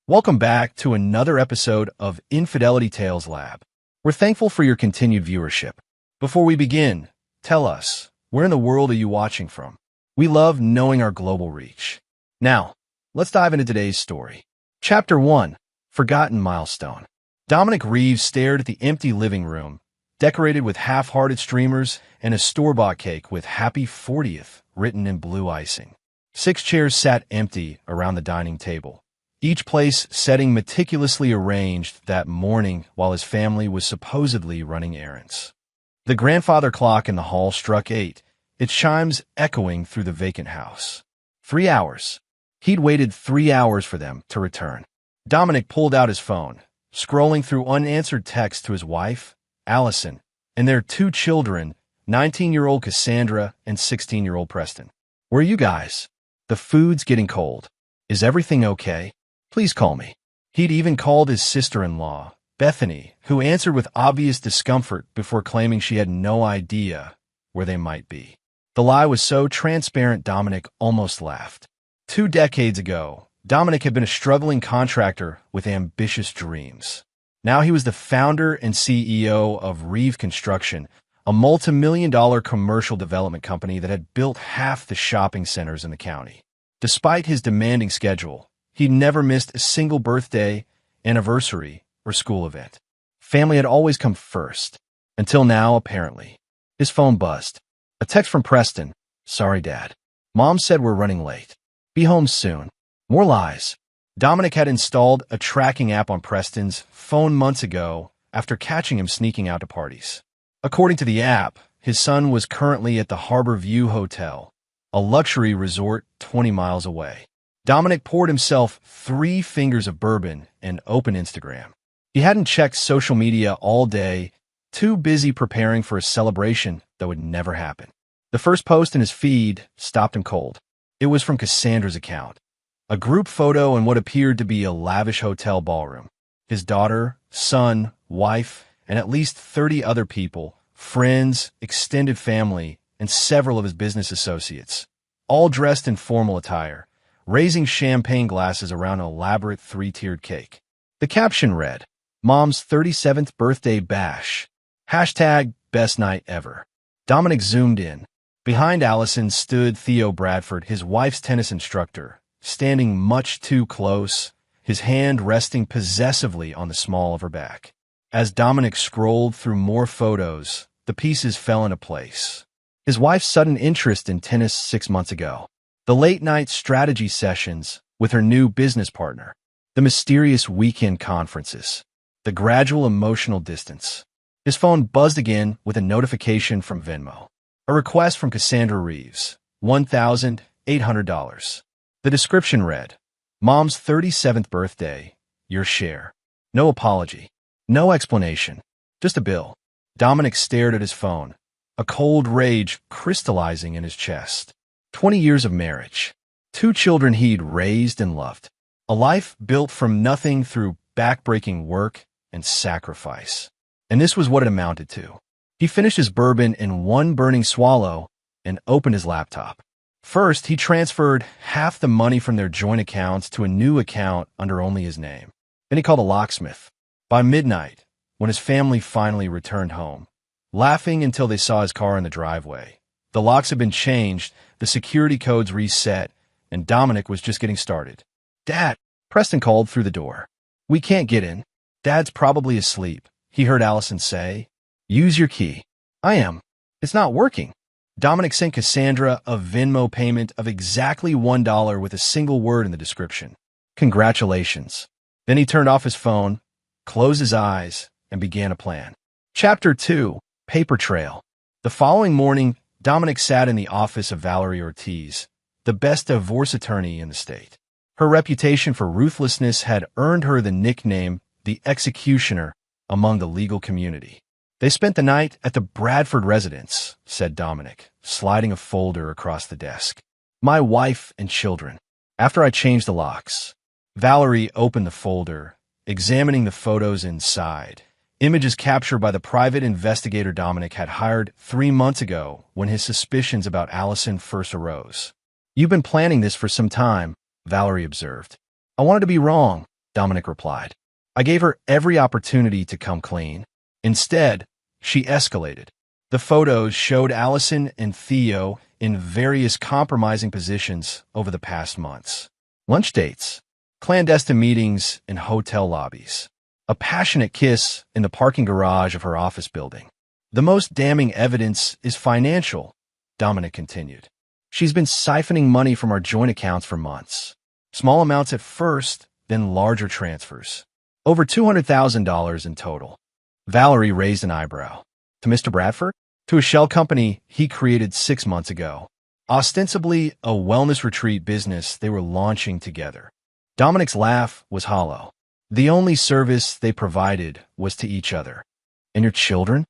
Welcome back to another episode of Infidelity Tales Lab. We're thankful for your continued viewership. Before we begin, tell us, where in the world are you watching from? We love knowing our global reach. Now, let's dive into today's story. Chapter 1, Forgotten Milestone. Dominic Reeves stared at the empty living room, decorated with half-hearted streamers and a store-bought cake with Happy 40th written in blue icing. 6 chairs sat empty around the dining table, each place setting meticulously arranged that morning while his family was supposedly running errands. The grandfather clock in the hall struck 8, its chimes echoing through the vacant house. 3 hours. He'd waited 3 hours for them to return. Dominic pulled out his phone, scrolling through unanswered texts to his wife, Allison, and their 2 children, 19-year-old Cassandra and 16-year-old Preston. "Where are you guys? The food's getting cold. Is everything okay? Please call me." He'd even called his sister-in-law, Bethany, who answered with obvious discomfort before claiming she had no idea where they might be. The lie was so transparent Dominic almost laughed. 2 decades ago, Dominic had been a struggling contractor with ambitious dreams. Now he was the founder and CEO of Reeve Construction, a multi-million-dollar commercial development company that had built half the shopping centers in the county. Despite his demanding schedule, he never missed a single birthday, anniversary, or school event. Family had always come first, until now, apparently. His phone buzzed. A text from Preston. "Sorry, Dad. Mom said we're running late. Be home soon." More lies. Dominic had installed a tracking app on Preston's phone months ago after catching him sneaking out to parties. According to the app, his son was currently at the Harbor View Hotel, a luxury resort 20 miles away. Dominic poured himself 3 fingers of bourbon and opened Instagram. He hadn't checked social media all day, too busy preparing for a celebration that would never happen. The first post in his feed stopped him cold. It was from Cassandra's account, a group photo in what appeared to be a lavish hotel ballroom. His daughter, son, wife, and at least 30 other people, friends, extended family, and several of his business associates, all dressed in formal attire, raising champagne glasses around an elaborate 3-tiered cake. The caption read, "Mom's 37th birthday bash. Hashtag best night ever." Dominic zoomed in. Behind Allison stood Theo Bradford, his wife's tennis instructor, standing much too close, his hand resting possessively on the small of her back. As Dominic scrolled through more photos, the pieces fell into place. His wife's sudden interest in tennis 6 months ago. The late-night strategy sessions with her new business partner. The mysterious weekend conferences. The gradual emotional distance. His phone buzzed again with a notification from Venmo. A request from Cassandra Reeves, $1,800. The description read, "Mom's 37th birthday, your share." No apology. No explanation. Just a bill. Dominic stared at his phone, a cold rage crystallizing in his chest. 20 years of marriage. 2 children he'd raised and loved. A life built from nothing through backbreaking work and sacrifice. And this was what it amounted to. He finished his bourbon in one burning swallow and opened his laptop. First, he transferred half the money from their joint accounts to a new account under only his name. Then he called a locksmith. By midnight, when his family finally returned home, laughing until they saw his car in the driveway, the locks had been changed, the security codes reset, and Dominic was just getting started. "Dad," Preston called through the door. "We can't get in. Dad's probably asleep," he heard Allison say. "Use your key." "I am. It's not working." Dominic sent Cassandra a Venmo payment of exactly $1 with a single word in the description. "Congratulations." Then he turned off his phone, closed his eyes, and began a plan. Chapter 2, Paper Trail. The following morning, Dominic sat in the office of Valerie Ortiz, the best divorce attorney in the state. Her reputation for ruthlessness had earned her the nickname the Executioner among the legal community. "They spent the night at the Bradford residence," said Dominic, sliding a folder across the desk. "My wife and children. After I changed the locks." Valerie opened the folder, examining the photos inside. Images captured by the private investigator Dominic had hired 3 months ago when his suspicions about Allison first arose. "You've been planning this for some time," Valerie observed. "I wanted to be wrong," Dominic replied. I gave her every opportunity to come clean. Instead, she escalated. The photos showed Allison and Theo in various compromising positions over the past months. Lunch dates, clandestine meetings in hotel lobbies, a passionate kiss in the parking garage of her office building. The most damning evidence is financial, Dominic continued. She's been siphoning money from our joint accounts for months. Small amounts at first, then larger transfers. Over $200,000 in total. Valerie raised an eyebrow. To Mr. Bradford? To a shell company he created 6 months ago. Ostensibly a wellness retreat business they were launching together. Dominic's laugh was hollow. The only service they provided was to each other. And your children?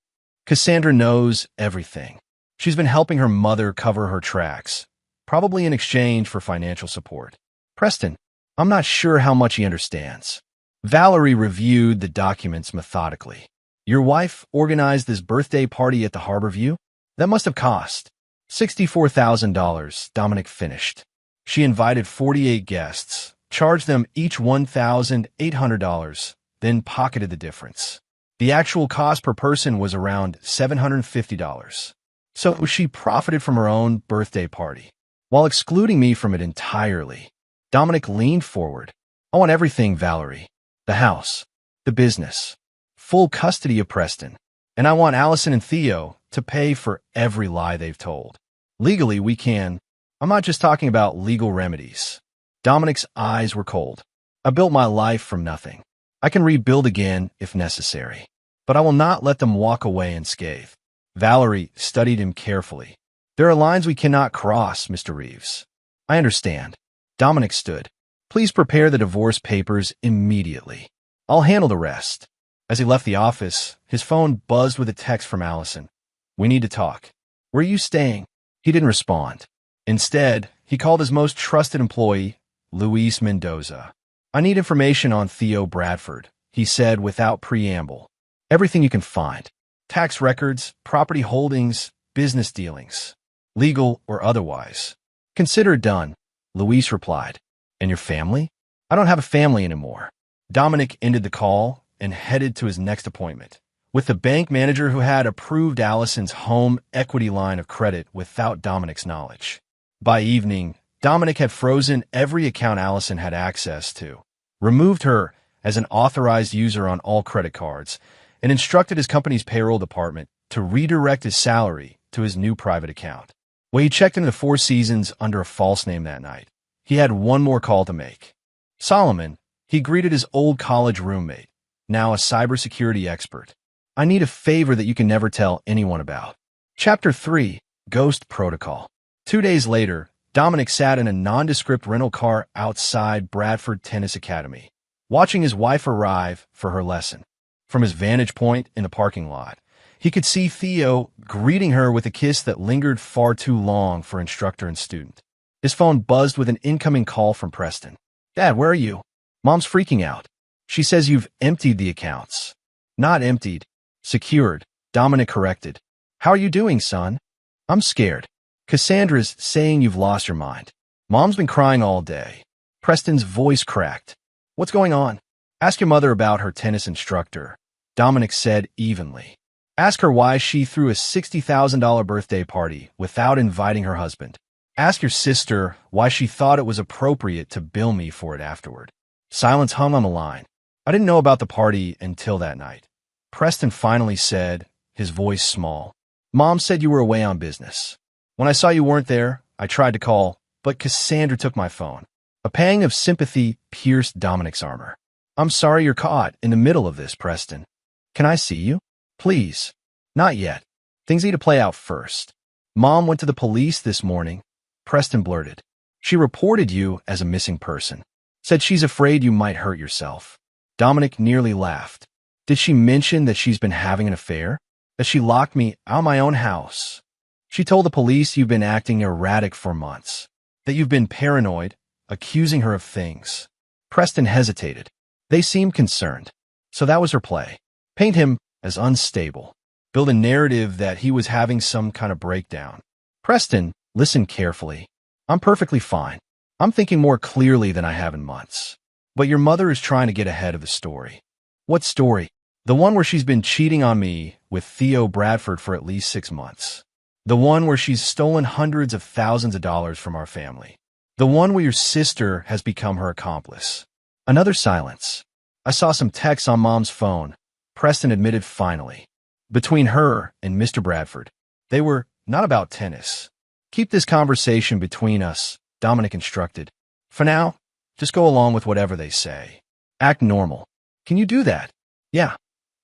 Cassandra knows everything. She's been helping her mother cover her tracks, probably in exchange for financial support. Preston, I'm not sure how much he understands. Valerie reviewed the documents methodically. Your wife organized this birthday party at the Harborview? That must have cost $64,000, Dominic finished. She invited 48 guests, charged them each $1,800, then pocketed the difference. The actual cost per person was around $750. So she profited from her own birthday party, while excluding me from it entirely. Dominic leaned forward. I want everything, Valerie. The house, the business, full custody of Preston. And I want Allison and Theo to pay for every lie they've told. Legally, we can. I'm not just talking about legal remedies. Dominic's eyes were cold. I built my life from nothing. I can rebuild again if necessary. But I will not let them walk away unscathed. Valerie studied him carefully. There are lines we cannot cross, Mr. Reeves. I understand. Dominic stood. Please prepare the divorce papers immediately. I'll handle the rest. As he left the office, his phone buzzed with a text from Allison. We need to talk. Where are you staying? He didn't respond. Instead, he called his most trusted employee, Luis Mendoza. I need information on Theo Bradford, he said without preamble. Everything you can find. Tax records, property holdings, business dealings. Legal or otherwise. Consider it done, Luis replied. And your family? I don't have a family anymore. Dominic ended the call and headed to his next appointment with the bank manager who had approved Allison's home equity line of credit without Dominic's knowledge. By evening, Dominic had frozen every account Allison had access to, removed her as an authorized user on all credit cards, and instructed his company's payroll department to redirect his salary to his new private account. When he checked into the Four Seasons under a false name that night, he had one more call to make. Solomon, he greeted his old college roommate, now a cybersecurity expert. I need a favor that you can never tell anyone about. Chapter 3, Ghost Protocol. 2 days later, Dominic sat in a nondescript rental car outside Bradford Tennis Academy, watching his wife arrive for her lesson. From his vantage point in the parking lot, he could see Theo greeting her with a kiss that lingered far too long for instructor and student. His phone buzzed with an incoming call from Preston. Dad, where are you? Mom's freaking out. She says you've emptied the accounts. Not emptied. Secured. Dominic corrected. How are you doing, son? I'm scared. Cassandra's saying you've lost your mind. Mom's been crying all day. Preston's voice cracked. What's going on? Ask your mother about her tennis instructor, Dominic said evenly. Ask her why she threw a $60,000 birthday party without inviting her husband. Ask your sister why she thought it was appropriate to bill me for it afterward. Silence hung on the line. I didn't know about the party until that night. Preston finally said, his voice small. Mom said you were away on business. When I saw you weren't there, I tried to call, but Cassandra took my phone. A pang of sympathy pierced Dominic's armor. I'm sorry you're caught in the middle of this, Preston. Can I see you? Please. Not yet. Things need to play out first. Mom went to the police this morning, Preston blurted. She reported you as a missing person. Said she's afraid you might hurt yourself. Dominic nearly laughed. Did she mention that she's been having an affair? That she locked me out of my own house? She told the police you've been acting erratic for months. That you've been paranoid, accusing her of things. Preston hesitated. They seemed concerned. So that was her play. Paint him as unstable. Build a narrative that he was having some kind of breakdown. Preston, listen carefully. I'm perfectly fine. I'm thinking more clearly than I have in months. But your mother is trying to get ahead of the story. What story? The one where she's been cheating on me with Theo Bradford for at least 6 months. The one where she's stolen hundreds of thousands of dollars from our family. The one where your sister has become her accomplice. Another silence. I saw some texts on Mom's phone. Preston admitted finally. Between her and Mr. Bradford. They were not about tennis. Keep this conversation between us, Dominic instructed. For now, just go along with whatever they say. Act normal. Can you do that? Yeah.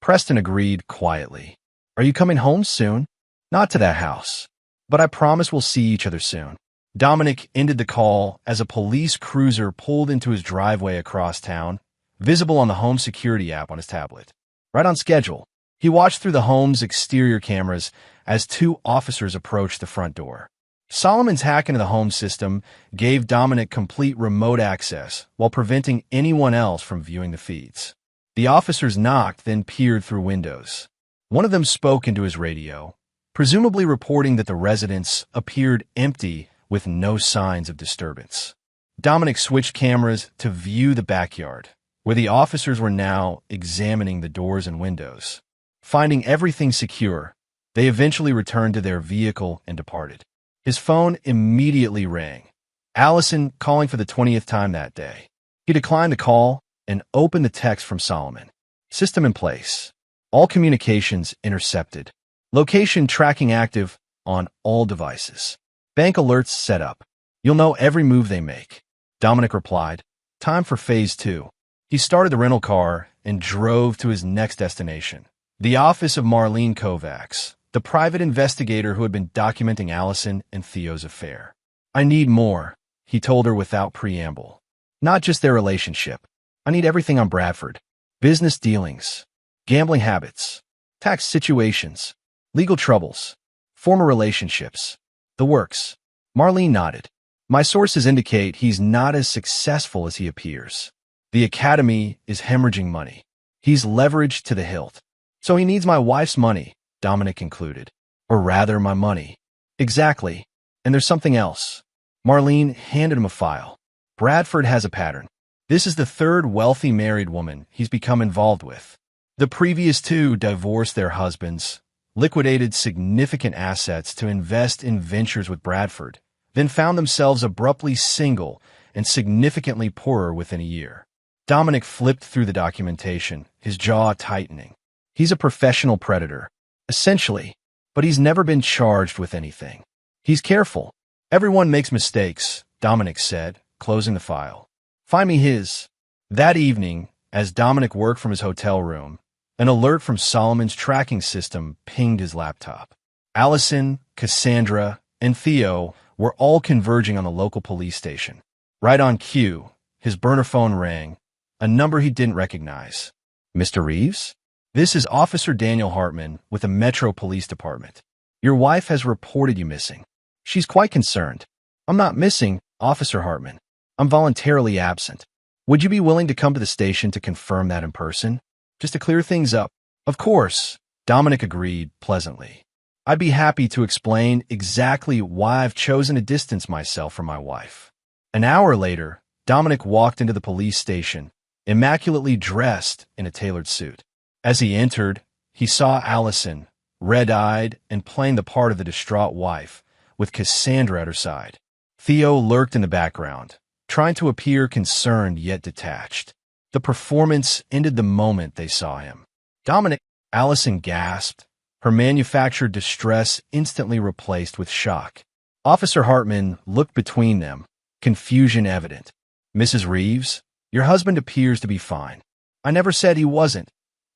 Preston agreed quietly. Are you coming home soon? Not to that house. But I promise we'll see each other soon. Dominic ended the call as a police cruiser pulled into his driveway across town, visible on the home security app on his tablet. Right on schedule. He watched through the home's exterior cameras as 2 officers approached the front door. Solomon's hack into the home system gave Dominic complete remote access while preventing anyone else from viewing the feeds. The officers knocked, then peered through windows. One of them spoke into his radio, presumably reporting that the residence appeared empty with no signs of disturbance. Dominic switched cameras to view the backyard, where the officers were now examining the doors and windows. Finding everything secure, they eventually returned to their vehicle and departed. His phone immediately rang. Allison calling for the 20th time that day. He declined the call and opened the text from Solomon. System in place. All communications intercepted. Location tracking active on all devices. Bank alerts set up. You'll know every move they make. Dominic replied. Time for phase 2. He started the rental car and drove to his next destination. The office of Marlene Kovacs, the private investigator who had been documenting Allison and Theo's affair. I need more, he told her without preamble. Not just their relationship. I need everything on Bradford. Business dealings, gambling habits, tax situations, legal troubles, former relationships. The works. Marlene nodded. My sources indicate he's not as successful as he appears. The academy is hemorrhaging money. He's leveraged to the hilt. So he needs my wife's money, Dominic concluded. Or rather, my money. Exactly. And there's something else. Marlene handed him a file. Bradford has a pattern. This is the 3rd wealthy married woman he's become involved with. The previous 2 divorced their husbands, liquidated significant assets to invest in ventures with Bradford, then found themselves abruptly single and significantly poorer within a year. Dominic flipped through the documentation, his jaw tightening. He's a professional predator, essentially, but he's never been charged with anything. He's careful. Everyone makes mistakes, Dominic said, closing the file. Find me his. That evening, as Dominic worked from his hotel room, an alert from Solomon's tracking system pinged his laptop. Allison, Cassandra, and Theo were all converging on the local police station. Right on cue, his burner phone rang, a number he didn't recognize. Mr. Reeves? This is Officer Daniel Hartman with the Metro Police Department. Your wife has reported you missing. She's quite concerned. I'm not missing, Officer Hartman. I'm voluntarily absent. Would you be willing to come to the station to confirm that in person? Just to clear things up. Of course, Dominic agreed pleasantly. I'd be happy to explain exactly why I've chosen to distance myself from my wife. An hour later, Dominic walked into the police station, immaculately dressed in a tailored suit. As he entered, he saw Allison, red-eyed and playing the part of the distraught wife, with Cassandra at her side. Theo lurked in the background, trying to appear concerned yet detached. The performance ended the moment they saw him. Dominic, Allison gasped, her manufactured distress instantly replaced with shock. Officer Hartman looked between them, confusion evident. Mrs. Reeves, your husband appears to be fine. I never said he wasn't.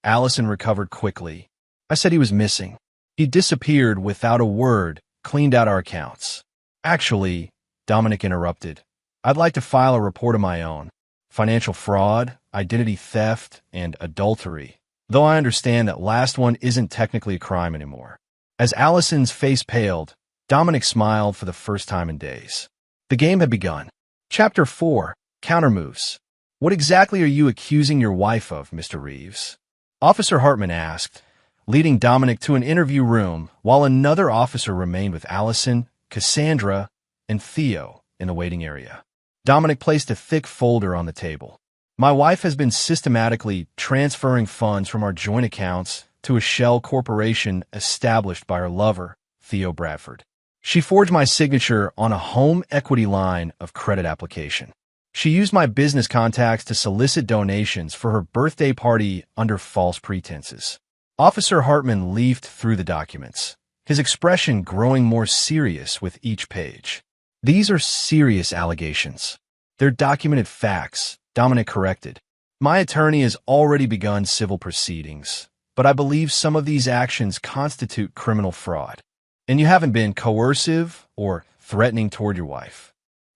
Allison recovered quickly. I said he was missing. He disappeared without a word, cleaned out our accounts. Actually, Dominic interrupted, I'd like to file a report of my own. Financial fraud, identity theft, and adultery. Though I understand that last one isn't technically a crime anymore. As Allison's face paled, Dominic smiled for the first time in days. The game had begun. Chapter 4, Countermoves. What exactly are you accusing your wife of, Mr. Reeves? Officer Hartman asked, leading Dominic to an interview room while another officer remained with Allison, Cassandra, and Theo in the waiting area. Dominic placed a thick folder on the table. My wife has been systematically transferring funds from our joint accounts to a shell corporation established by her lover, Theo Bradford. She forged my signature on a home equity line of credit application. She used my business contacts to solicit donations for her birthday party under false pretenses. Officer Hartman leafed through the documents, his expression growing more serious with each page. These are serious allegations. They're documented facts, Dominic corrected. My attorney has already begun civil proceedings, but I believe some of these actions constitute criminal fraud. And you haven't been coercive or threatening toward your wife.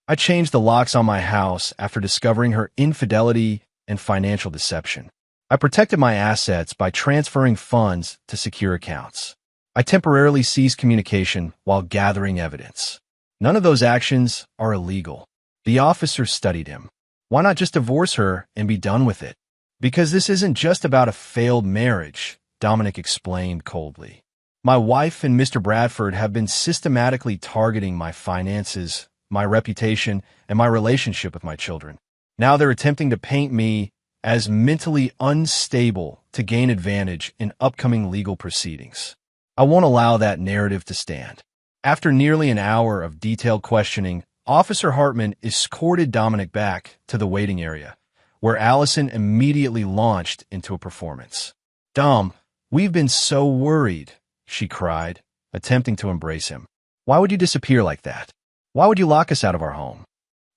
I changed the locks on my house after discovering her infidelity and financial deception. I protected my assets by transferring funds to secure accounts. I temporarily ceased communication while gathering evidence. None of those actions are illegal. The officer studied him. Why not just divorce her and be done with it? Because this isn't just about a failed marriage, Dominic explained coldly. My wife and Mr. Bradford have been systematically targeting my finances, my reputation, and my relationship with my children. Now they're attempting to paint me as mentally unstable to gain advantage in upcoming legal proceedings. I won't allow that narrative to stand. After nearly an hour of detailed questioning, Officer Hartman escorted Dominic back to the waiting area, where Allison immediately launched into a performance. "Dom, we've been so worried," she cried, attempting to embrace him. "Why would you disappear like that? Why would you lock us out of our home?"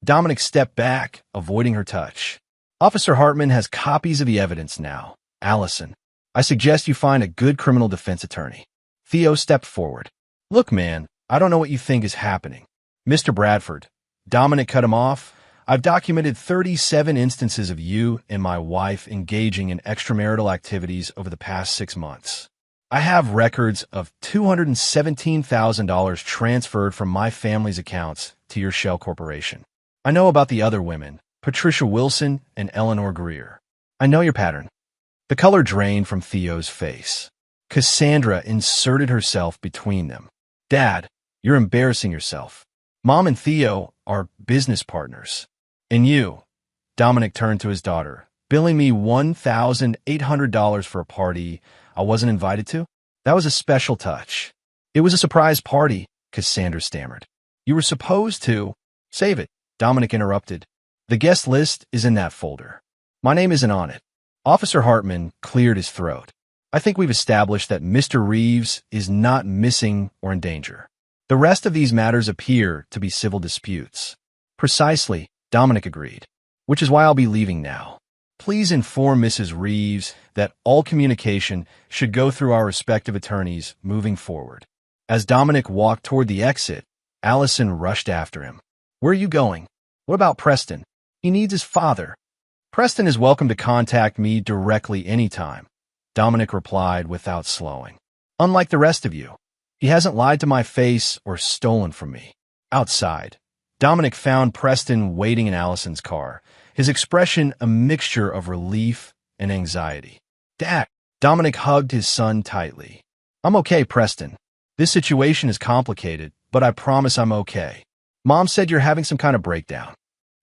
Dominic stepped back, avoiding her touch. "Officer Hartman has copies of the evidence now. Allison, I suggest you find a good criminal defense attorney." Theo stepped forward. "Look, man, I don't know what you think is happening." "Mr. Bradford," Dominic cut him off, "I've documented 37 instances of you and my wife engaging in extramarital activities over the past 6 months. I have records of $217,000 transferred from my family's accounts to your shell corporation. I know about the other women, Patricia Wilson and Eleanor Greer. I know your pattern." The color drained from Theo's face. Cassandra inserted herself between them. "Dad, you're embarrassing yourself. Mom and Theo are business partners. And you," Dominic turned to his daughter, "billing me $1,800 for a party I wasn't invited to? That was a special touch." "It was a surprise party," Cassandra stammered. "You were supposed to—" "Save it," Dominic interrupted. "The guest list is in that folder. My name isn't on it." Officer Hartman cleared his throat. "I think we've established that Mr. Reeves is not missing or in danger. The rest of these matters appear to be civil disputes." "Precisely," Dominic agreed, "which is why I'll be leaving now. Please inform Mrs. Reeves that all communication should go through our respective attorneys moving forward." As Dominic walked toward the exit, Allison rushed after him. "Where are you going? What about Preston? He needs his father." "Preston is welcome to contact me directly anytime," Dominic replied without slowing. "Unlike the rest of you, he hasn't lied to my face or stolen from me." Outside, Dominic found Preston waiting in Allison's car, his expression a mixture of relief and anxiety. "Dad," Dominic hugged his son tightly. "I'm okay, Preston. This situation is complicated, but I promise I'm okay. Mom said you're having some kind of breakdown.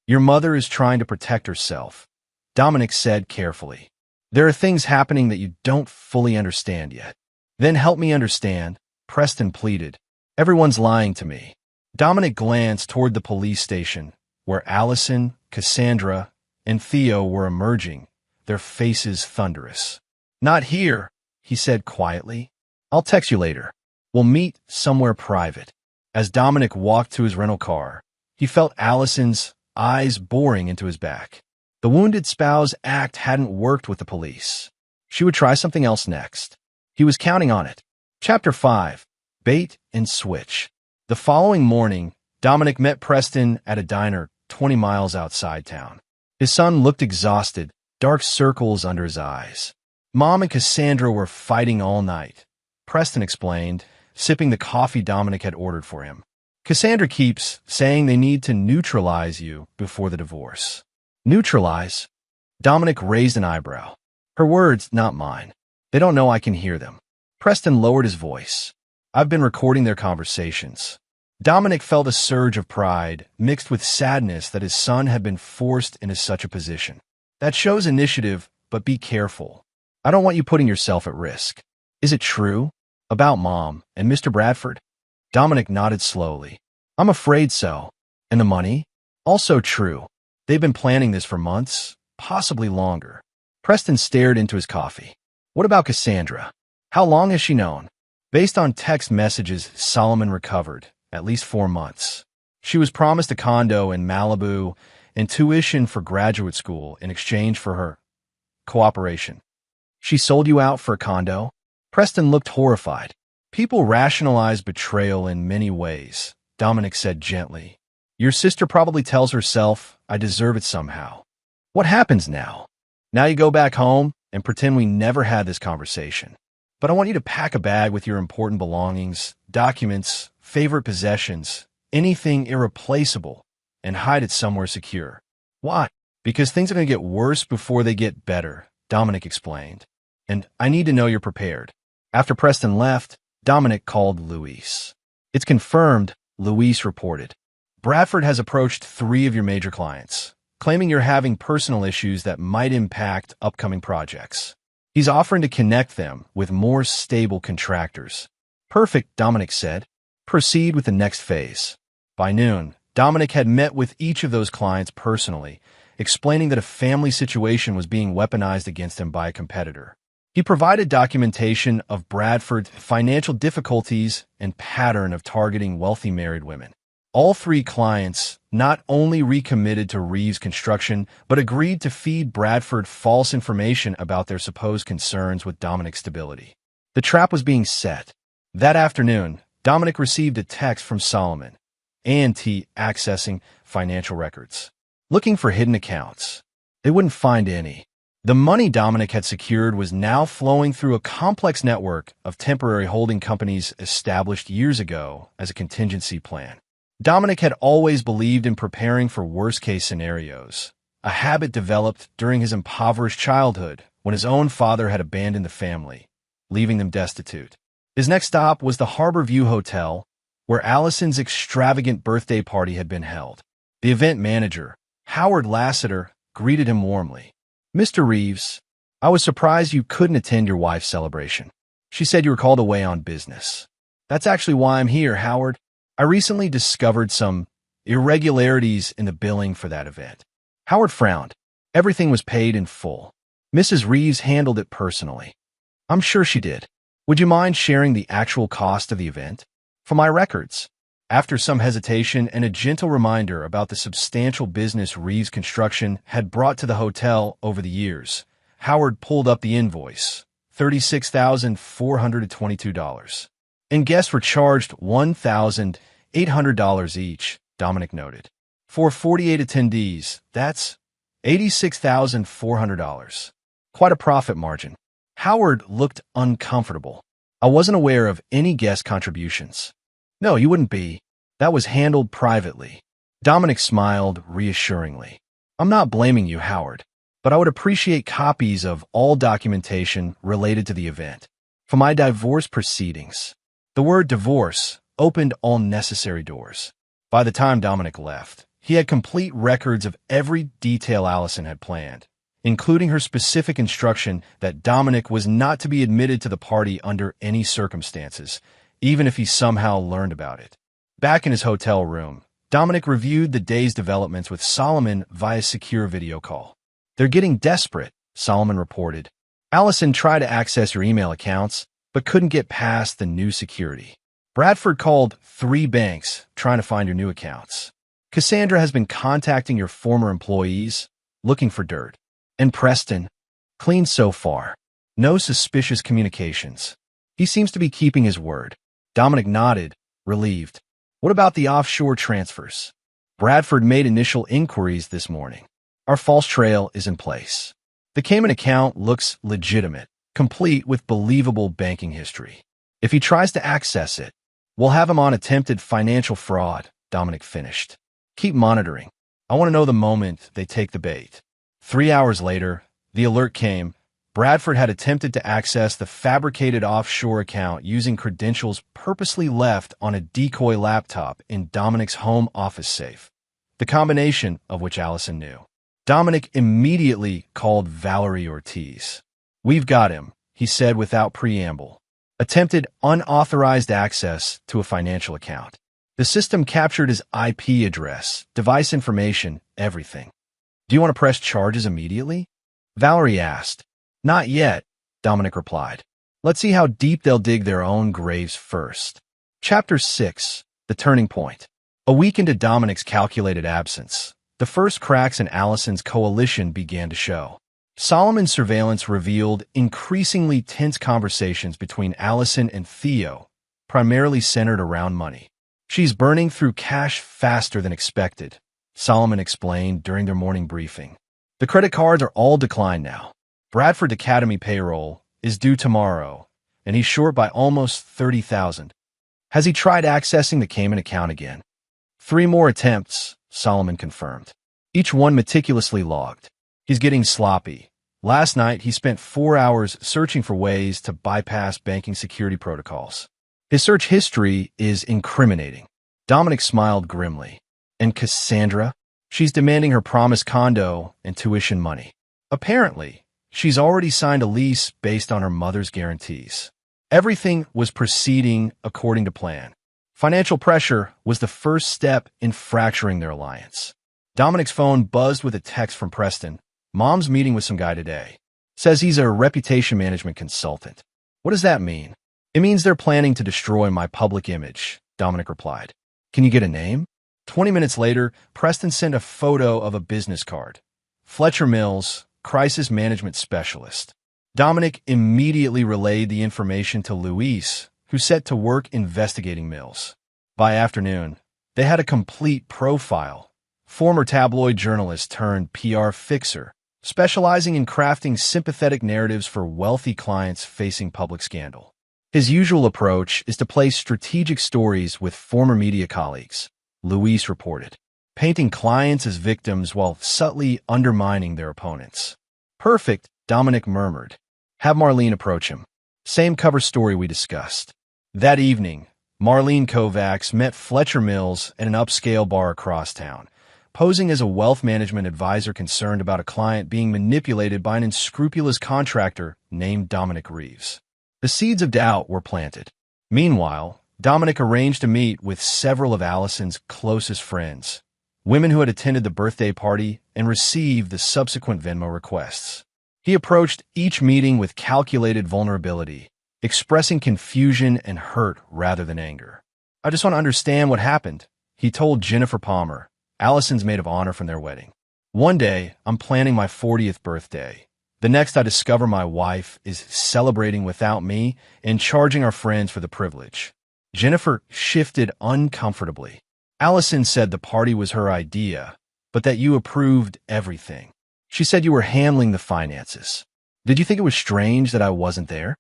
Your mother is trying to protect herself," Dominic said carefully. "There are things happening that you don't fully understand yet." "Then help me understand," Preston pleaded. "Everyone's lying to me." Dominic glanced toward the police station, where Allison, Cassandra, and Theo were emerging, their faces thunderous. "Not here," he said quietly. "I'll text you later. We'll meet somewhere private." As Dominic walked to his rental car, he felt Allison's eyes boring into his back. The wounded spouse act hadn't worked with the police. She would try something else next. He was counting on it. Chapter 5. Bait and Switch. The following morning, Dominic met Preston at a diner 20 miles outside town. His son looked exhausted, dark circles under his eyes. "Mom and Cassandra were fighting all night," Preston explained, sipping the coffee Dominic had ordered for him. "Cassandra keeps saying they need to neutralize you before the divorce." "Neutralize?" Dominic raised an eyebrow. "Her words, not mine. They don't know I can hear them." Preston lowered his voice. "I've been recording their conversations." Dominic felt a surge of pride, mixed with sadness that his son had been forced into such a position. That shows initiative, but be careful. I don't want you putting yourself at risk. Is it true? About Mom and Mr. Bradford? Dominic nodded slowly. I'm afraid so. And the money? Also true. They've been planning this for months, possibly longer. Preston stared into his coffee. What about Cassandra? How long has she known? Based on text messages Solomon recovered, at least 4 months. She was promised a condo in Malibu and tuition for graduate school in exchange for her cooperation. She sold you out for a condo? Preston looked horrified. People rationalize betrayal in many ways, Dominic said gently. Your sister probably tells herself, I deserve it somehow. What happens now? Now you go back home and pretend we never had this conversation. But I want you to pack a bag with your important belongings, documents, favorite possessions, anything irreplaceable, and hide it somewhere secure. Why? Because things are going to get worse before they get better, Dominic explained. And I need to know you're prepared. After Preston left, Dominic called Luis. It's confirmed, Luis reported. Bradford has approached 3 of your major clients, claiming you're having personal issues that might impact upcoming projects. He's offering to connect them with more stable contractors. Perfect, Dominic said. Proceed with the next phase. By noon, Dominic had met with each of those clients personally, explaining that a family situation was being weaponized against him by a competitor. He provided documentation of Bradford's financial difficulties and pattern of targeting wealthy married women. All 3 clients not only recommitted to Reeves Construction, but agreed to feed Bradford false information about their supposed concerns with Dominic's stability. The trap was being set. That afternoon, Dominic received a text from Solomon, A&T accessing financial records, looking for hidden accounts. They wouldn't find any. The money Dominic had secured was now flowing through a complex network of temporary holding companies established years ago as a contingency plan. Dominic had always believed in preparing for worst-case scenarios, a habit developed during his impoverished childhood when his own father had abandoned the family, leaving them destitute. His next stop was the Harbor View Hotel, where Allison's extravagant birthday party had been held. The event manager, Howard Lassiter, greeted him warmly. Mr. Reeves, I was surprised you couldn't attend your wife's celebration. She said you were called away on business. That's actually why I'm here, Howard. I recently discovered some irregularities in the billing for that event. Howard frowned. Everything was paid in full. Mrs. Reeves handled it personally. I'm sure she did. Would you mind sharing the actual cost of the event? For my records. After some hesitation and a gentle reminder about the substantial business Reeves Construction had brought to the hotel over the years, Howard pulled up the invoice, $36,422. And guests were charged $1,800 each, Dominic noted. For 48 attendees, that's $86,400. Quite a profit margin. Howard looked uncomfortable. I wasn't aware of any guest contributions. No, you wouldn't be. That was handled privately. Dominic smiled reassuringly. I'm not blaming you, Howard, but I would appreciate copies of all documentation related to the event. For my divorce proceedings. The word divorce opened all necessary doors. By the time Dominic left, he had complete records of every detail Allison had planned, including her specific instruction that Dominic was not to be admitted to the party under any circumstances, even if he somehow learned about it. Back in his hotel room, Dominic reviewed the day's developments with Solomon via secure video call. They're getting desperate, Solomon reported. Allison tried to access your email accounts, but couldn't get past the new security. Bradford called 3 banks trying to find your new accounts. Cassandra has been contacting your former employees, looking for dirt. And Preston, clean so far. No suspicious communications. He seems to be keeping his word. Dominic nodded, relieved. What about the offshore transfers? Bradford made initial inquiries this morning. Our false trail is in place. The Cayman account looks legitimate, complete with believable banking history. If he tries to access it, we'll have him on attempted financial fraud, Dominic finished. Keep monitoring. I want to know the moment they take the bait. 3 hours later, the alert came. Bradford had attempted to access the fabricated offshore account using credentials purposely left on a decoy laptop in Dominic's home office safe, the combination of which Allison knew. Dominic immediately called Valerie Ortiz. "We've got him," he said without preamble. "Attempted unauthorized access to a financial account. The system captured his IP address, device information, everything." "Do you want to press charges immediately?" Valerie asked. "Not yet," Dominic replied. "Let's see how deep they'll dig their own graves first." Chapter 6. The Turning Point. A week into Dominic's calculated absence, the first cracks in Allison's coalition began to show. Solomon's surveillance revealed increasingly tense conversations between Allison and Theo, primarily centered around money. "She's burning through cash faster than expected," Solomon explained during their morning briefing. "The credit cards are all declined now. Bradford Academy payroll is due tomorrow, and he's short by almost $30,000. Has he tried accessing the Cayman account again?" "3 more attempts," Solomon confirmed. "Each one meticulously logged. He's getting sloppy. Last night, he spent 4 hours searching for ways to bypass banking security protocols. His search history is incriminating." Dominic smiled grimly. "And Cassandra? She's demanding her promised condo and tuition money. Apparently, she's already signed a lease based on her mother's guarantees." Everything was proceeding according to plan. Financial pressure was the first step in fracturing their alliance. Dominic's phone buzzed with a text from Preston. "Mom's meeting with some guy today. Says he's a reputation management consultant." "What does that mean?" "It means they're planning to destroy my public image," Dominic replied. "Can you get a name?" 20 minutes later, Preston sent a photo of a business card. "Fletcher Mills, Crisis Management Specialist." Dominic immediately relayed the information to Luis, who set to work investigating Mills. By afternoon, they had a complete profile. Former tabloid journalist turned PR fixer, specializing in crafting sympathetic narratives for wealthy clients facing public scandal. His usual approach is to place strategic stories with former media colleagues, Luis reported, painting clients as victims while subtly undermining their opponents. "Perfect," Dominic murmured. "Have Marlene approach him." Same cover story we discussed. That evening, Marlene Kovacs met Fletcher Mills at an upscale bar across town, posing as a wealth management advisor concerned about a client being manipulated by an unscrupulous contractor named Dominic Reeves. The seeds of doubt were planted. Meanwhile, Dominic arranged to meet with several of Allison's closest friends, women who had attended the birthday party and received the subsequent Venmo requests. He approached each meeting with calculated vulnerability, expressing confusion and hurt rather than anger. "I just want to understand what happened," he told Jennifer Palmer, Allison's maid of honor from their wedding. "One day, I'm planning my 40th birthday. The next, I discover my wife is celebrating without me and charging our friends for the privilege." Jennifer shifted uncomfortably. "Allison said the party was her idea, but that you approved everything. She said you were handling the finances. Did you think it was strange that I wasn't there?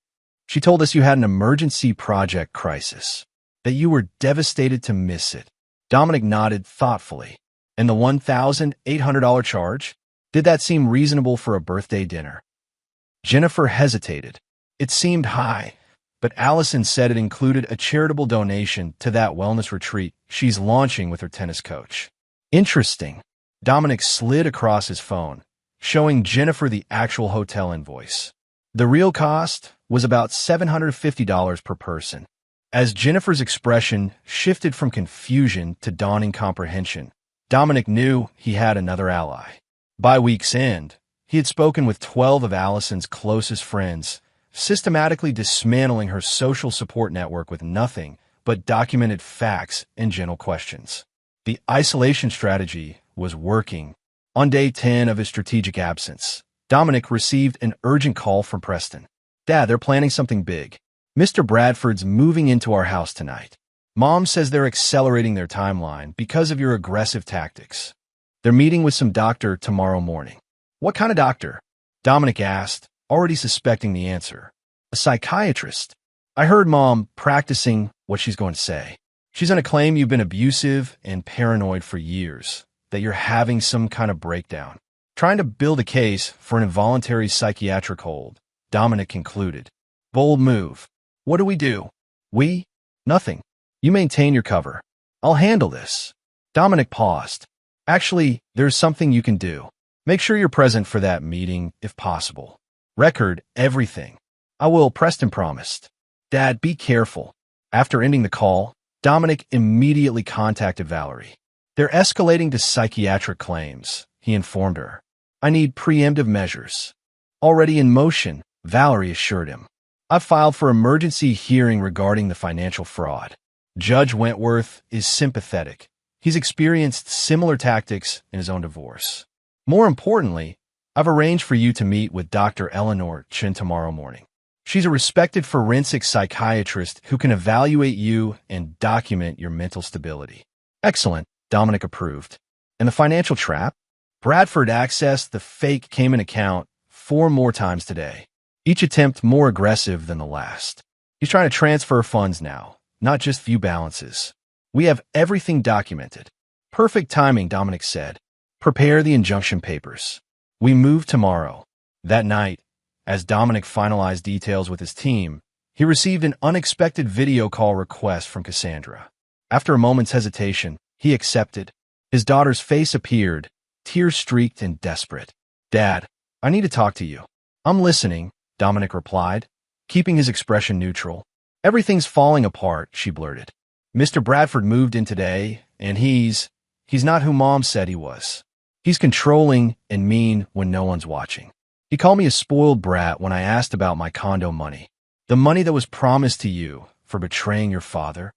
She told us you had an emergency project crisis, that you were devastated to miss it." Dominic nodded thoughtfully. "And the $1,800 charge? Did that seem reasonable for a birthday dinner?" Jennifer hesitated. "It seemed high, but Allison said it included a charitable donation to that wellness retreat she's launching with her tennis coach." "Interesting." Dominic slid across his phone, showing Jennifer the actual hotel invoice. The real cost was about $750 per person. As Jennifer's expression shifted from confusion to dawning comprehension, Dominic knew he had another ally. By week's end, he had spoken with 12 of Allison's closest friends, systematically dismantling her social support network with nothing but documented facts and gentle questions. The isolation strategy was working. On day 10 of his strategic absence, Dominic received an urgent call from Preston. "Dad, they're planning something big. Mr. Bradford's moving into our house tonight. Mom says they're accelerating their timeline because of your aggressive tactics. They're meeting with some doctor tomorrow morning." "What kind of doctor?" Dominic asked, already suspecting the answer. "A psychiatrist. I heard Mom practicing what she's going to say. She's going to claim you've been abusive and paranoid for years, that you're having some kind of breakdown. Trying to build a case for an involuntary psychiatric hold," Dominic concluded. "Bold move. What do we do?" "We? Nothing. You maintain your cover. I'll handle this." Dominic paused. "Actually, there's something you can do." Make sure you're present for that meeting if possible. Record everything. I will, Preston promised. Dad, be careful. After ending the call, Dominic immediately contacted Valerie. They're escalating to psychiatric claims, he informed her. I need preemptive measures. Already in motion, Valerie assured him. I've filed for emergency hearing regarding the financial fraud. Judge Wentworth is sympathetic. He's experienced similar tactics in his own divorce. More importantly, I've arranged for you to meet with Dr. Eleanor Chin tomorrow morning. She's a respected forensic psychiatrist who can evaluate you and document your mental stability. Excellent, Dominic approved. And the financial trap? Bradford accessed the fake Cayman account 4 more times today, each attempt more aggressive than the last. He's trying to transfer funds now, not just view balances. We have everything documented. Perfect timing, Dominic said. Prepare the injunction papers. We move tomorrow. That night, as Dominic finalized details with his team, he received an unexpected video call request from Cassandra. After a moment's hesitation, he accepted. His daughter's face appeared, tear-streaked and desperate. Dad, I need to talk to you. I'm listening, Dominic replied, keeping his expression neutral. Everything's falling apart, she blurted. Mr. Bradford moved in today, and he's not who Mom said he was. He's controlling and mean when no one's watching. He called me a spoiled brat when I asked about my condo money. The money that was promised to you for betraying your father?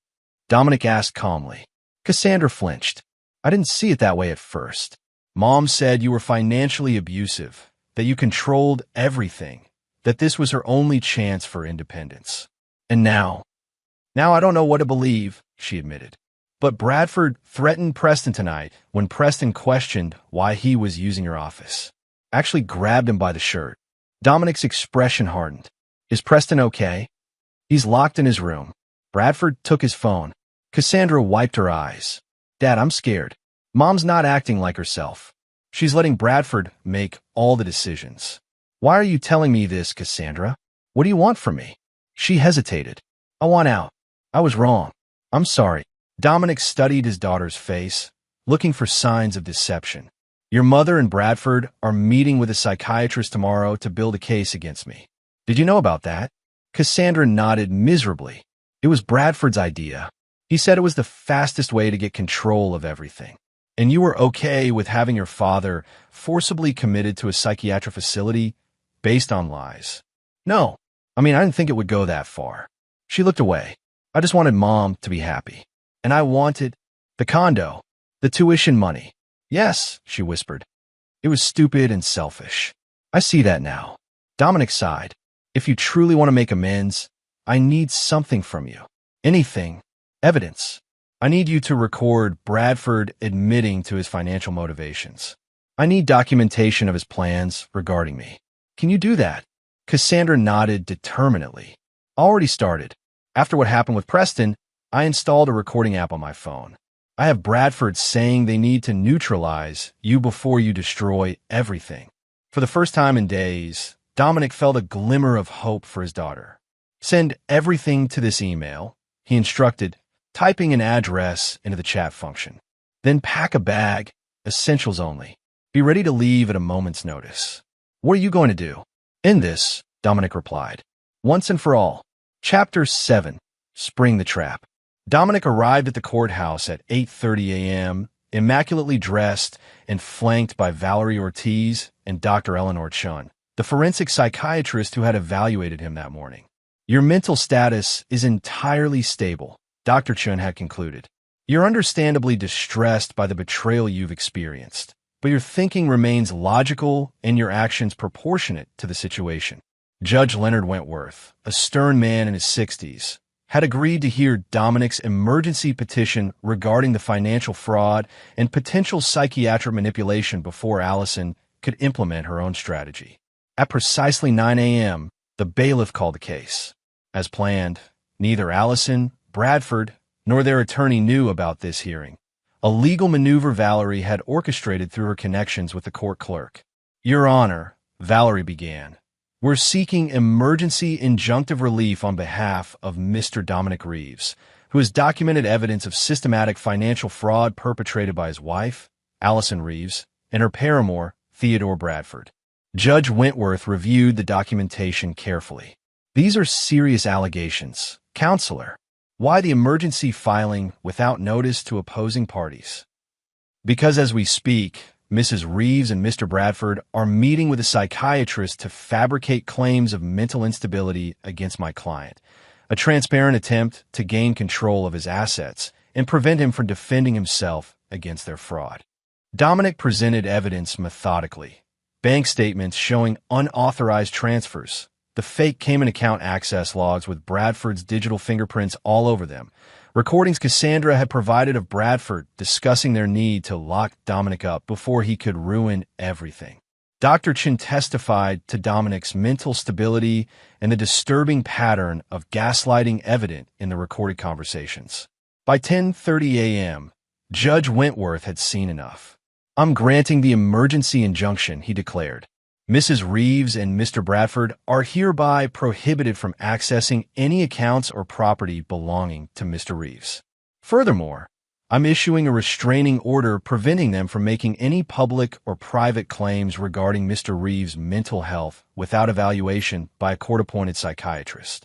Dominic asked calmly. Cassandra flinched. I didn't see it that way at first. Mom said you were financially abusive, that you controlled everything, that this was her only chance for independence. And now I don't know what to believe, she admitted. But Bradford threatened Preston tonight when Preston questioned why he was using your office. Actually grabbed him by the shirt. Dominic's expression hardened. Is Preston okay? He's locked in his room. Bradford took his phone. Cassandra wiped her eyes. Dad, I'm scared. Mom's not acting like herself. She's letting Bradford make all the decisions. Why are you telling me this, Cassandra? What do you want from me? She hesitated. I want out. I was wrong. I'm sorry. Dominic studied his daughter's face, looking for signs of deception. Your mother and Bradford are meeting with a psychiatrist tomorrow to build a case against me. Did you know about that? Cassandra nodded miserably. It was Bradford's idea. He said it was the fastest way to get control of everything. And you were okay with having your father forcibly committed to a psychiatric facility based on lies. No, I didn't think it would go that far. She looked away. I just wanted Mom to be happy. And I wanted the condo, the tuition money. Yes, she whispered. It was stupid and selfish. I see that now. Dominic sighed. If you truly want to make amends, I need something from you. Anything. Evidence. I need you to record Bradford admitting to his financial motivations. I need documentation of his plans regarding me. Can you do that? Cassandra nodded determinedly. Already started. After what happened with Preston, I installed a recording app on my phone. I have Bradford saying they need to neutralize you before you destroy everything. For the first time in days, Dominic felt a glimmer of hope for his daughter. Send everything to this email, he instructed, typing an address into the chat function. Then pack a bag, essentials only. Be ready to leave at a moment's notice. What are you going to do? End this, Dominic replied. Once and for all. Chapter 7. Spring the Trap. Dominic arrived at the courthouse at 8:30 a.m., immaculately dressed and flanked by Valerie Ortiz and Dr. Eleanor Chun, the forensic psychiatrist who had evaluated him that morning. Your mental status is entirely stable, Dr. Chun had concluded. You're understandably distressed by the betrayal you've experienced, but your thinking remains logical and your actions proportionate to the situation. Judge Leonard Wentworth, a stern man in his 60s, had agreed to hear Dominic's emergency petition regarding the financial fraud and potential psychiatric manipulation before Allison could implement her own strategy. At precisely 9 a.m., the bailiff called the case. As planned, neither Allison, Bradford, nor their attorney knew about this hearing. A legal maneuver Valerie had orchestrated through her connections with the court clerk. Your Honor, Valerie began. We're seeking emergency injunctive relief on behalf of Mr. Dominic Reeves, who has documented evidence of systematic financial fraud perpetrated by his wife, Allison Reeves, and her paramour, Theodore Bradford. Judge Wentworth reviewed the documentation carefully. These are serious allegations. Counselor, why the emergency filing without notice to opposing parties? Because as we speak, Mrs. Reeves and Mr. Bradford are meeting with a psychiatrist to fabricate claims of mental instability against my client, a transparent attempt to gain control of his assets and prevent him from defending himself against their fraud. Dominic presented evidence methodically. Bank statements showing unauthorized transfers, the fake Cayman account access logs with Bradford's digital fingerprints all over them, recordings Cassandra had provided of Bradford discussing their need to lock Dominic up before he could ruin everything. Dr. Chin testified to Dominic's mental stability and the disturbing pattern of gaslighting evident in the recorded conversations. By 10:30 a.m., Judge Wentworth had seen enough. I'm granting the emergency injunction, he declared. Mrs. Reeves and Mr. Bradford are hereby prohibited from accessing any accounts or property belonging to Mr. Reeves. Furthermore, I'm issuing a restraining order preventing them from making any public or private claims regarding Mr. Reeves' mental health without evaluation by a court-appointed psychiatrist.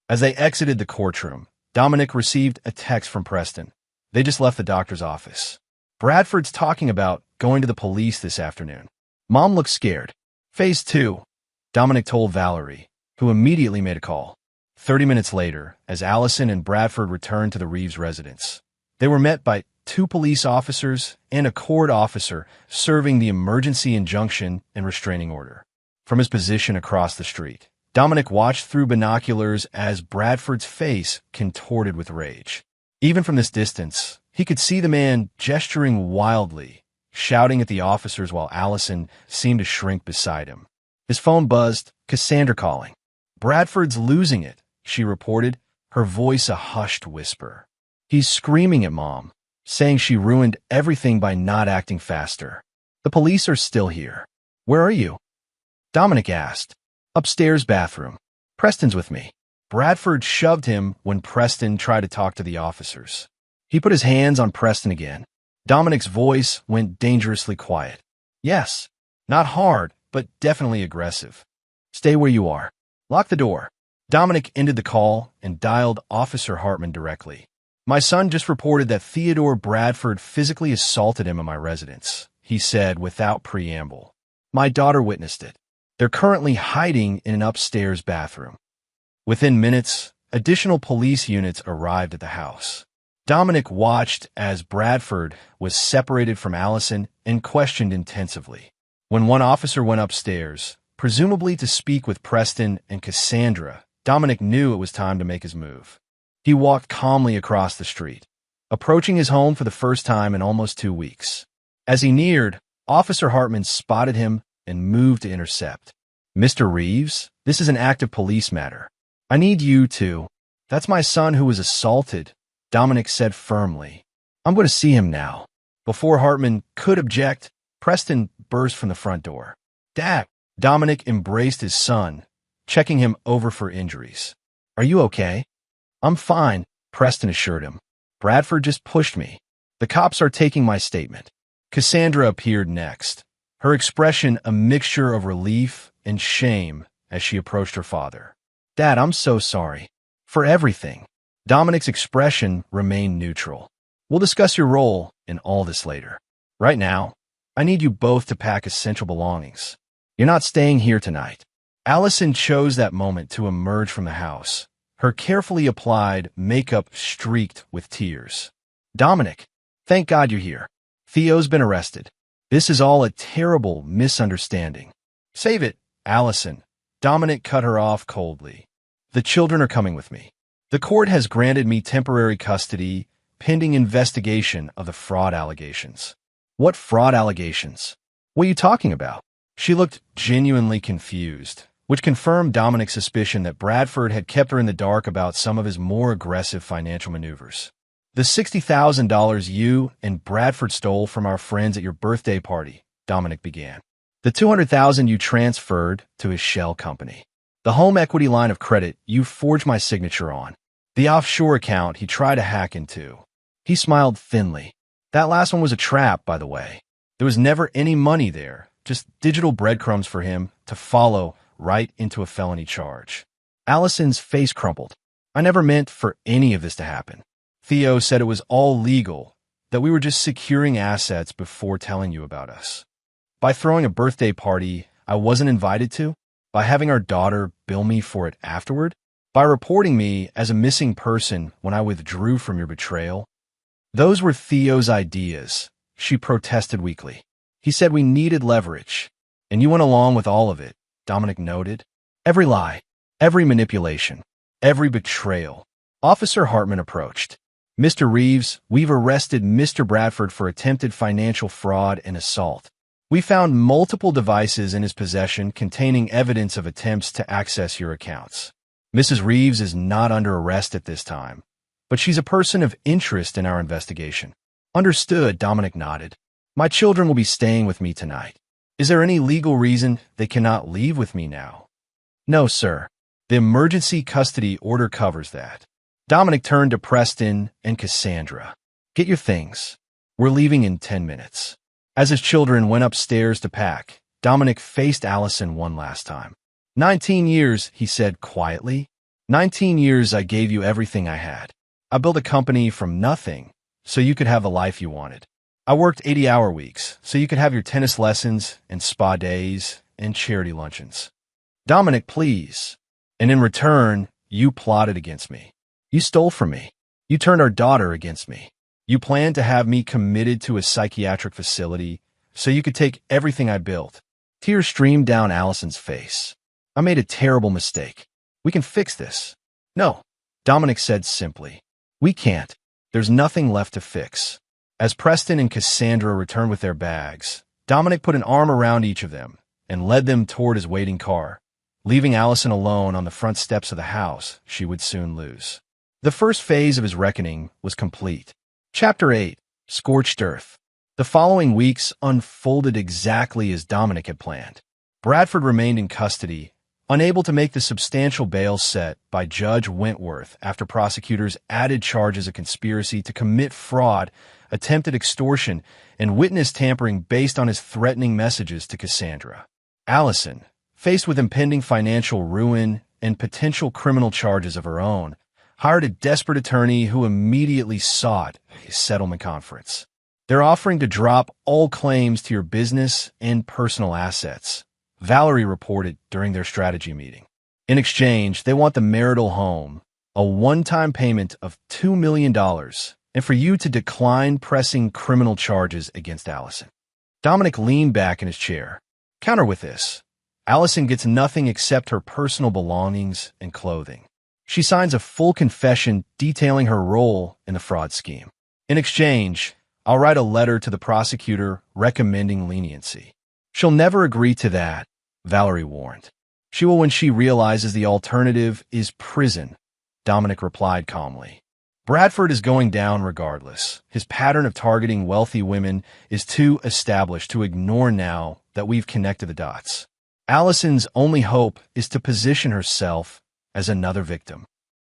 As they exited the courtroom, Dominic received a text from Preston. They just left the doctor's office. Bradford's talking about going to the police this afternoon. Mom looks scared. Phase 2, Dominic told Valerie, who immediately made a call. 30 minutes later, as Allison and Bradford returned to the Reeves residence, they were met by 2 police officers and a court officer serving the emergency injunction and restraining order. From his position across the street, Dominic watched through binoculars as Bradford's face contorted with rage. Even from this distance, he could see the man gesturing wildly, shouting at the officers while Allison seemed to shrink beside him. His phone buzzed, Cassandra calling. Bradford's losing it, she reported, her voice a hushed whisper. He's screaming at Mom, saying she ruined everything by not acting faster. The police are still here. Where are you? Dominic asked. Upstairs bathroom. Preston's with me. Bradford shoved him when Preston tried to talk to the officers. He put his hands on Preston again. Dominic's voice went dangerously quiet. Yes, not hard, but definitely aggressive. Stay where you are. Lock the door. Dominic ended the call and dialed Officer Hartman directly. My son just reported that Theodore Bradford physically assaulted him in my residence, he said without preamble. My daughter witnessed it. They're currently hiding in an upstairs bathroom. Within minutes, additional police units arrived at the house. Dominic watched as Bradford was separated from Allison and questioned intensively. When one officer went upstairs, presumably to speak with Preston and Cassandra, Dominic knew it was time to make his move. He walked calmly across the street, approaching his home for the first time in almost 2 weeks. As he neared, Officer Hartman spotted him and moved to intercept. Mr. Reeves, this is an active police matter. I need you to. That's my son who was assaulted, Dominic said firmly. I'm going to see him now. Before Hartman could object, Preston burst from the front door. Dad! Dominic embraced his son, checking him over for injuries. Are you okay? I'm fine, Preston assured him. Bradford just pushed me. The cops are taking my statement. Cassandra appeared next, her expression a mixture of relief and shame as she approached her father. Dad, I'm so sorry. For everything. Dominic's expression remained neutral. We'll discuss your role in all this later. Right now, I need you both to pack essential belongings. You're not staying here tonight. Allison chose that moment to emerge from the house, her carefully applied makeup streaked with tears. Dominic, thank God you're here. Theo's been arrested. This is all a terrible misunderstanding. Save it, Allison. Dominic cut her off coldly. The children are coming with me. The court has granted me temporary custody pending investigation of the fraud allegations. What fraud allegations? What are you talking about? She looked genuinely confused, which confirmed Dominic's suspicion that Bradford had kept her in the dark about some of his more aggressive financial maneuvers. The $60,000 you and Bradford stole from our friends at your birthday party, Dominic began. The $200,000 you transferred to his shell company. The home equity line of credit you forged my signature on. The offshore account he tried to hack into. He smiled thinly. That last one was a trap, by the way. There was never any money there, just digital breadcrumbs for him to follow right into a felony charge. Allison's face crumpled. I never meant for any of this to happen. Theo said it was all legal, that we were just securing assets before telling you about us. By throwing a birthday party I wasn't invited to? By having our daughter bill me for it afterward? By reporting me as a missing person when I withdrew from your betrayal? Those were Theo's ideas, she protested weakly. He said we needed leverage, and you went along with all of it, Dominic noted. Every lie, every manipulation, every betrayal. Officer Hartman approached. Mr. Reeves, we've arrested Mr. Bradford for attempted financial fraud and assault. We found multiple devices in his possession containing evidence of attempts to access your accounts. Mrs. Reeves is not under arrest at this time, but she's a person of interest in our investigation. Understood, Dominic nodded. My children will be staying with me tonight. Is there any legal reason they cannot leave with me now? No, sir. The emergency custody order covers that. Dominic turned to Preston and Cassandra. Get your things. We're leaving in 10 minutes. As his children went upstairs to pack, Dominic faced Allison one last time. 19 years, he said quietly. 19 years I gave you everything I had. I built a company from nothing so you could have the life you wanted. I worked 80-hour weeks so you could have your tennis lessons and spa days and charity luncheons. Dominic, please. And in return, you plotted against me. You stole from me. You turned our daughter against me. You planned to have me committed to a psychiatric facility so you could take everything I built. Tears streamed down Allison's face. I made a terrible mistake. We can fix this. No, Dominic said simply. We can't. There's nothing left to fix. As Preston and Cassandra returned with their bags, Dominic put an arm around each of them and led them toward his waiting car, leaving Allison alone on the front steps of the house she would soon lose. The first phase of his reckoning was complete. Chapter 8, Scorched Earth. The following weeks unfolded exactly as Dominic had planned. Bradford remained in custody, unable to make the substantial bail set by Judge Wentworth after prosecutors added charges of conspiracy to commit fraud, attempted extortion, and witness tampering based on his threatening messages to Cassandra. Allison, faced with impending financial ruin and potential criminal charges of her own, hired a desperate attorney who immediately sought a settlement conference. They're offering to drop all claims to your business and personal assets, Valerie reported during their strategy meeting. In exchange, they want the marital home, a one-time payment of $2 million, and for you to decline pressing criminal charges against Allison. Dominic leaned back in his chair. Counter with this. Allison gets nothing except her personal belongings and clothing. She signs a full confession detailing her role in the fraud scheme. In exchange, I'll write a letter to the prosecutor recommending leniency. She'll never agree to that, Valerie warned. She will when she realizes the alternative is prison, Dominic replied calmly. Bradford is going down regardless. His pattern of targeting wealthy women is too established to ignore now that we've connected the dots. Allison's only hope is to position herself as another victim.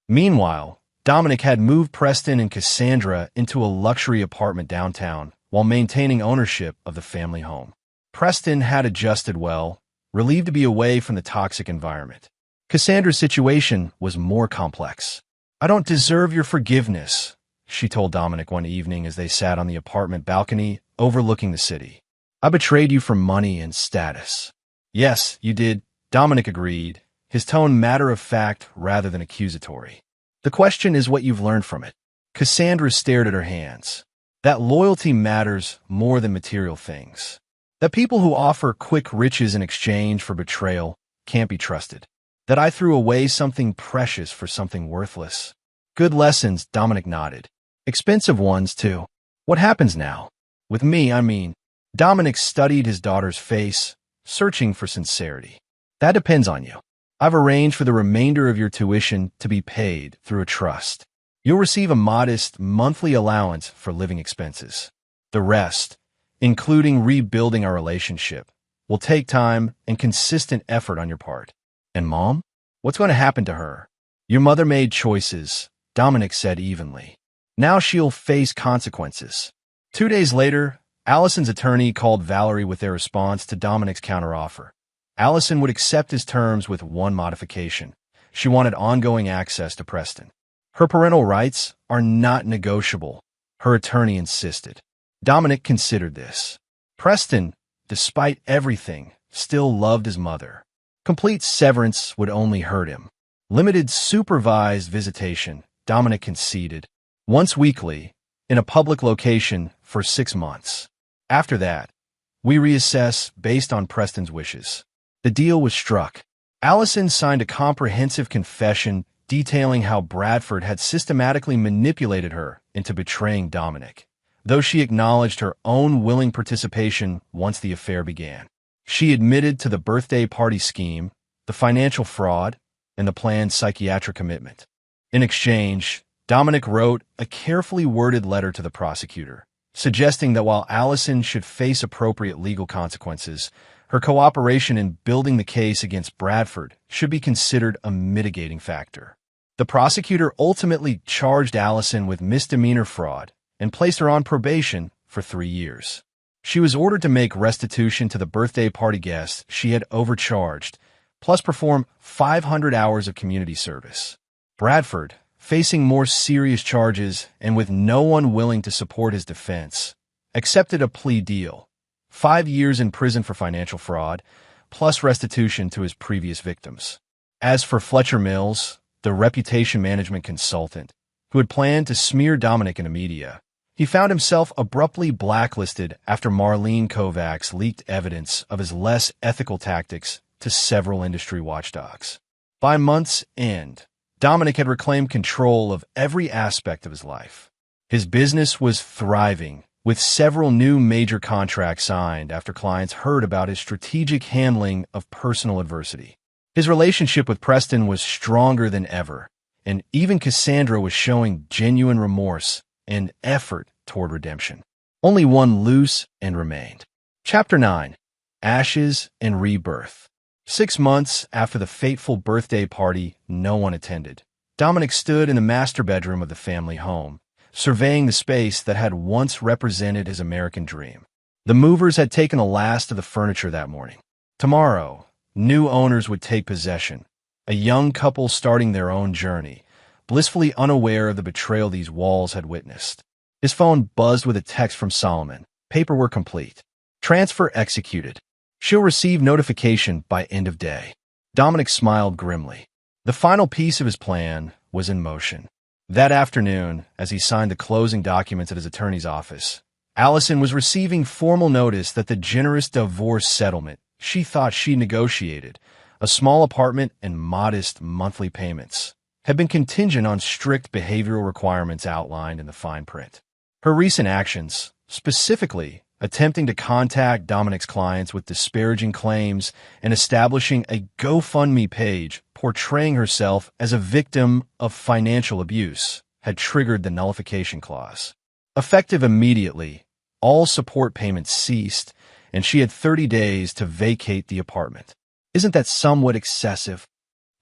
Meanwhile, Dominic had moved Preston and Cassandra into a luxury apartment downtown while maintaining ownership of the family home. Preston had adjusted well, relieved to be away from the toxic environment. Cassandra's situation was more complex. I don't deserve your forgiveness, she told Dominic one evening as they sat on the apartment balcony overlooking the city. I betrayed you for money and status. Yes, you did, Dominic agreed, his tone matter-of-fact rather than accusatory. The question is what you've learned from it. Cassandra stared at her hands. That loyalty matters more than material things. That people who offer quick riches in exchange for betrayal can't be trusted. That I threw away something precious for something worthless. Good lessons, Dominic nodded. Expensive ones, too. What happens now? With me, I mean. Dominic studied his daughter's face, searching for sincerity. That depends on you. I've arranged for the remainder of your tuition to be paid through a trust. You'll receive a modest monthly allowance for living expenses. The rest, including rebuilding our relationship, will take time and consistent effort on your part. And Mom? What's going to happen to her? Your mother made choices, Dominic said evenly. Now she'll face consequences. 2 days later, Allison's attorney called Valerie with their response to Dominic's counteroffer. Allison would accept his terms with one modification. She wanted ongoing access to Preston. Her parental rights are not negotiable, her attorney insisted. Dominic considered this. Preston, despite everything, still loved his mother. Complete severance would only hurt him. Limited supervised visitation, Dominic conceded. Once weekly, in a public location for 6 months. After that, we reassess based on Preston's wishes. The deal was struck. Allison signed a comprehensive confession detailing how Bradford had systematically manipulated her into betraying Dominic, though she acknowledged her own willing participation once the affair began. She admitted to the birthday party scheme, the financial fraud, and the planned psychiatric commitment. In exchange, Dominic wrote a carefully worded letter to the prosecutor, suggesting that while Allison should face appropriate legal consequences, her cooperation in building the case against Bradford should be considered a mitigating factor. The prosecutor ultimately charged Allison with misdemeanor fraud and placed her on probation for 3 years. She was ordered to make restitution to the birthday party guests she had overcharged, plus perform 500 hours of community service. Bradford, facing more serious charges and with no one willing to support his defense, accepted a plea deal, 5 years in prison for financial fraud, plus restitution to his previous victims. As for Fletcher Mills, the reputation management consultant, who had planned to smear Dominic in the media, he found himself abruptly blacklisted after Marlene Kovacs leaked evidence of his less ethical tactics to several industry watchdogs. By month's end, Dominic had reclaimed control of every aspect of his life. His business was thriving, with several new major contracts signed after clients heard about his strategic handling of personal adversity. His relationship with Preston was stronger than ever, and even Cassandra was showing genuine remorse and effort toward redemption. Only one loose end remained. Chapter 9. Ashes and Rebirth. 6 months after the fateful birthday party no one attended, Dominic stood in the master bedroom of the family home, surveying the space that had once represented his American dream. The movers had taken the last of the furniture that morning. Tomorrow, new owners would take possession, a young couple starting their own journey, blissfully unaware of the betrayal these walls had witnessed. His phone buzzed with a text from Solomon. Paperwork complete. Transfer executed. She'll receive notification by end of day. Dominic smiled grimly. The final piece of his plan was in motion. That afternoon, as he signed the closing documents at his attorney's office, Allison was receiving formal notice that the generous divorce settlement she thought she negotiated, a small apartment and modest monthly payments, had been contingent on strict behavioral requirements outlined in the fine print. Her recent actions, specifically attempting to contact Dominic's clients with disparaging claims and establishing a GoFundMe page portraying herself as a victim of financial abuse, had triggered the nullification clause. Effective immediately, all support payments ceased, and she had 30 days to vacate the apartment. Isn't that somewhat excessive?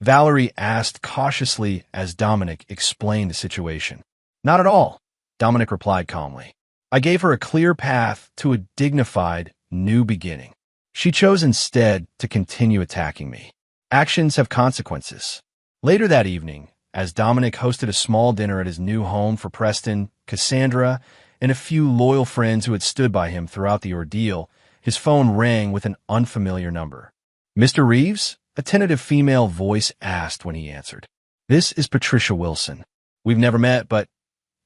Valerie asked cautiously as Dominic explained the situation. Not at all, Dominic replied calmly. I gave her a clear path to a dignified new beginning. She chose instead to continue attacking me. Actions have consequences. Later that evening, as Dominic hosted a small dinner at his new home for Preston, Cassandra, and a few loyal friends who had stood by him throughout the ordeal, his phone rang with an unfamiliar number. Mr. Reeves? A tentative female voice asked when he answered. This is Patricia Wilson. We've never met, but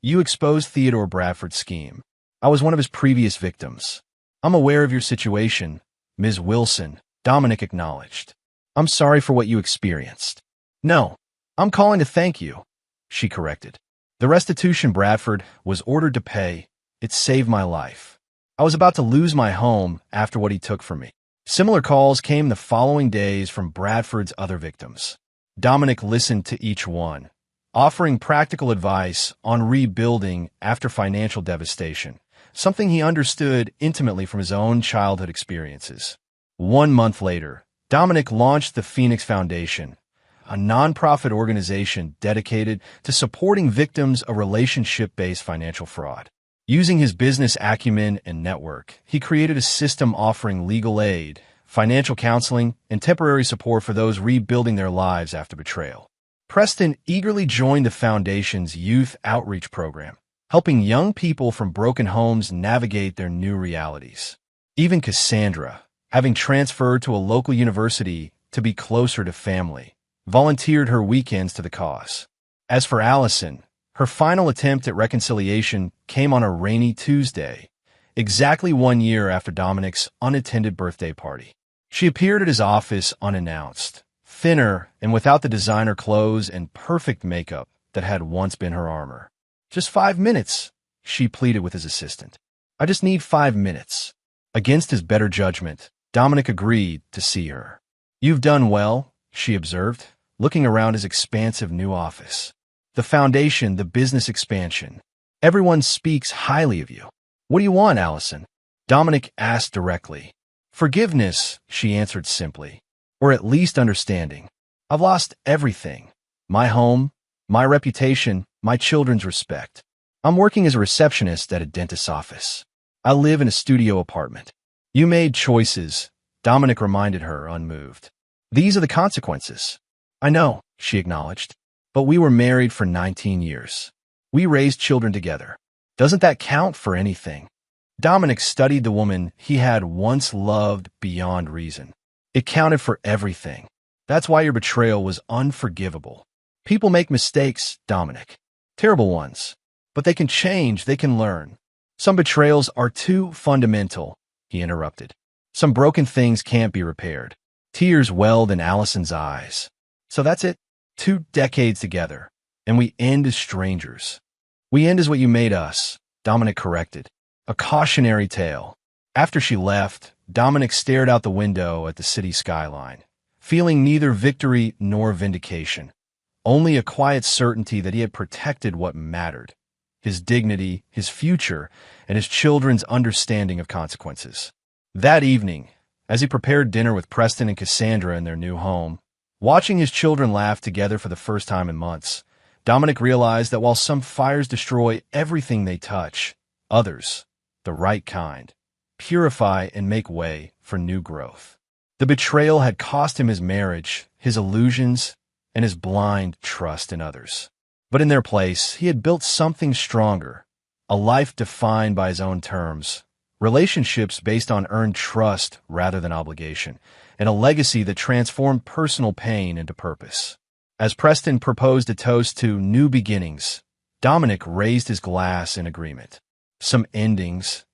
you exposed Theodore Bradford's scheme. I was one of his previous victims. I'm aware of your situation, Ms. Wilson, Dominic acknowledged. I'm sorry for what you experienced. No, I'm calling to thank you, she corrected. The restitution Bradford was ordered to pay, it saved my life. I was about to lose my home after what he took from me. Similar calls came the following days from Bradford's other victims. Dominic listened to each one, offering practical advice on rebuilding after financial devastation, something he understood intimately from his own childhood experiences. 1 month later, Dominic launched the Phoenix Foundation, a nonprofit organization dedicated to supporting victims of relationship-based financial fraud. Using his business acumen and network, he created a system offering legal aid, financial counseling, and temporary support for those rebuilding their lives after betrayal. Preston eagerly joined the Foundation's youth outreach program, helping young people from broken homes navigate their new realities. Even Cassandra, having transferred to a local university to be closer to family, volunteered her weekends to the cause. As for Allison, her final attempt at reconciliation came on a rainy Tuesday, exactly 1 year after Dominic's unattended birthday party. She appeared at his office unannounced, thinner and without the designer clothes and perfect makeup that had once been her armor. "Just 5 minutes," she pleaded with his assistant. "I just need 5 minutes." Against his better judgment, Dominic agreed to see her. "You've done well," she observed, looking around his expansive new office. "The Foundation, the business expansion. Everyone speaks highly of you." "What do you want, Allison?" Dominic asked directly. "Forgiveness," she answered simply, "or at least understanding. I've lost everything. My home, my reputation, my children's respect. I'm working as a receptionist at a dentist's office. I live in a studio apartment." "You made choices," Dominic reminded her, unmoved. "These are the consequences." "I know," she acknowledged, "but we were married for 19 years. We raised children together. Doesn't that count for anything?" Dominic studied the woman he had once loved beyond reason. It counted for everything. "That's why your betrayal was unforgivable. People make mistakes, Dominic. Terrible ones. But they can change, they can learn. Some betrayals are too fundamental," he interrupted. "Some broken things can't be repaired." Tears welled in Allison's eyes. "So that's it? 2 decades together, and we end as strangers." "We end as what you made us," Dominic corrected. A cautionary tale. After she left, Dominic stared out the window at the city skyline, feeling neither victory nor vindication, only a quiet certainty that he had protected what mattered: his dignity, his future, and his children's understanding of consequences. That evening, as he prepared dinner with Preston and Cassandra in their new home, watching his children laugh together for the first time in months, Dominic realized that while some fires destroy everything they touch, others, the right kind, purify and make way for new growth. The betrayal had cost him his marriage, his illusions, and his blind trust in others. But in their place, he had built something stronger, a life defined by his own terms, relationships based on earned trust rather than obligation, and a legacy that transformed personal pain into purpose. As Preston proposed a toast to new beginnings, Dominic raised his glass in agreement. Some endings,